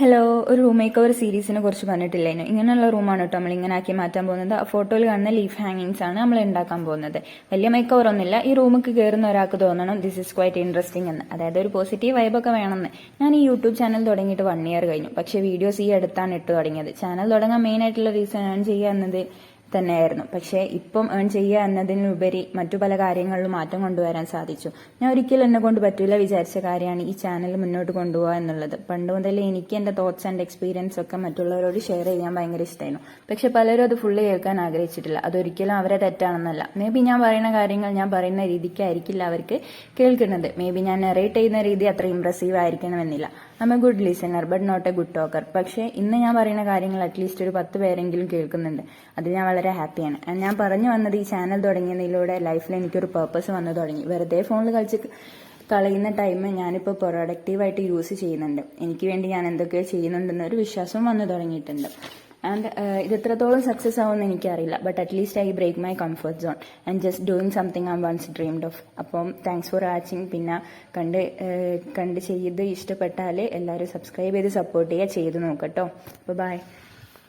Hello, ഒരു room make over സീരീസിനെ കുറിച്ച് പറഞ്ഞിട്ടില്ലേനു. ഇങ്ങനെയുള്ള റൂമാണ് കേട്ടോ നമ്മൾ ഇങ്ങനെ ആക്കി മാറ്റാൻ പോകുന്നത്. ആ ഫോട്ടോയിൽ കാണുന്ന ലീഫ് ഹാങ്ങിങ്സ് ആണ് നമ്മൾ ഉണ്ടാക്കാൻ പോകുന്നത്. വലിയ മേക്ക് ഓവർ ഒന്നുമില്ല. ഈ റൂമിക്ക് കയറുന്ന ഒരാൾക്ക് തോന്നണം ദിസ് ഇസ് ക്വൈറ്റ് ഇൻട്രസ്റ്റിംഗ് എന്ന്, അതായത് ഒരു പോസിറ്റീവ് വൈബൊക്കെ വേണമെന്ന്. ഞാൻ ഈ യൂട്യൂബ് ചാനൽ തുടങ്ങിയിട്ട് 1 ഇയർ കഴിഞ്ഞു. പക്ഷേ വീഡിയോസ് ഈ അടുത്താണ് ഇട്ട് തുടങ്ങിയത്. ചാനൽ തുടങ്ങാൻ മെയിൻ ആയിട്ടുള്ള റീസൺ ഏൺ ചെയ്യുക എന്നത് തന്നെയായിരുന്നു. പക്ഷേ ഇപ്പം ഏൺ ചെയ്യുക എന്നതിനുപരി മറ്റു പല കാര്യങ്ങളിലും മാറ്റം കൊണ്ടുവരാൻ സാധിച്ചു. ഞാൻ ഒരിക്കലും എന്നെ കൊണ്ട് പറ്റില്ല വിചാരിച്ച കാര്യമാണ് ഈ ചാനൽ മുന്നോട്ട് കൊണ്ടുപോകുക എന്നുള്ളത്. പണ്ട് മുതലേ എനിക്ക് എൻ്റെ തോട്ട്സ് ആൻഡ് എക്സ്പീരിയൻസ് ഒക്കെ മറ്റുള്ളവരോട് ഷെയർ ചെയ്യാൻ ഭയങ്കര ഇഷ്ടമായിരുന്നു. പക്ഷെ പലരും അത് ഫുള്ള് കേൾക്കാൻ ആഗ്രഹിച്ചിട്ടില്ല. അതൊരിക്കലും അവരെ തെറ്റാണെന്നല്ല. മേ ബി ഞാൻ പറയുന്ന കാര്യങ്ങൾ ഞാൻ പറയുന്ന രീതിക്കായിരിക്കില്ല അവർക്ക് കേൾക്കുന്നത്. മേ ബി ഞാൻ നെറേറ്റ് ചെയ്യുന്ന രീതി അത്ര ഇംപ്രസീവ് ആയിരിക്കണമെന്നില്ല. I a good listener but not a good talker. പക്ഷേ ഇന്ന് ഞാൻ പറയുന്ന കാര്യങ്ങൾ അറ്റ്ലീസ്റ്റ് ഒരു 10 പേരെങ്കിലും കേൾക്കുന്നുണ്ട്. അതിൽ ഞാൻ വളരെ ഹാപ്പിയാണ്. ഞാൻ പറഞ്ഞു വന്നത് ഈ ചാനൽ തുടങ്ങിയതിലൂടെ ലൈഫിൽ എനിക്കൊരു പേർപ്പസ് വന്നു തുടങ്ങി. വെറുതെ ഫോണിൽ കളിച്ച് കളയുന്ന ടൈം ഞാനിപ്പോൾ പ്രൊഡക്റ്റീവായിട്ട് യൂസ് ചെയ്യുന്നുണ്ട്. എനിക്ക് വേണ്ടി ഞാൻ എന്തൊക്കെയോ ചെയ്യുന്നുണ്ടെന്നൊരു വിശ്വാസം വന്നു തുടങ്ങിയിട്ടുണ്ട്. ആൻഡ് ഇത് എത്രത്തോളം സക്സസ് ആവുമെന്ന് എനിക്കറിയില്ല. But at least I break my comfort zone and just doing something I once dreamed of. അപ്പം താങ്ക്സ് ഫോർ വാച്ചിങ്. പിന്നെ കണ്ട് ചെയ്ത് ഇഷ്ടപ്പെട്ടാൽ എല്ലാവരും സബ്സ്ക്രൈബ് ചെയ്ത് സപ്പോർട്ട് ചെയ്യുക. ചെയ്ത് നോക്കട്ടോ. അപ്പോൾ ബൈ.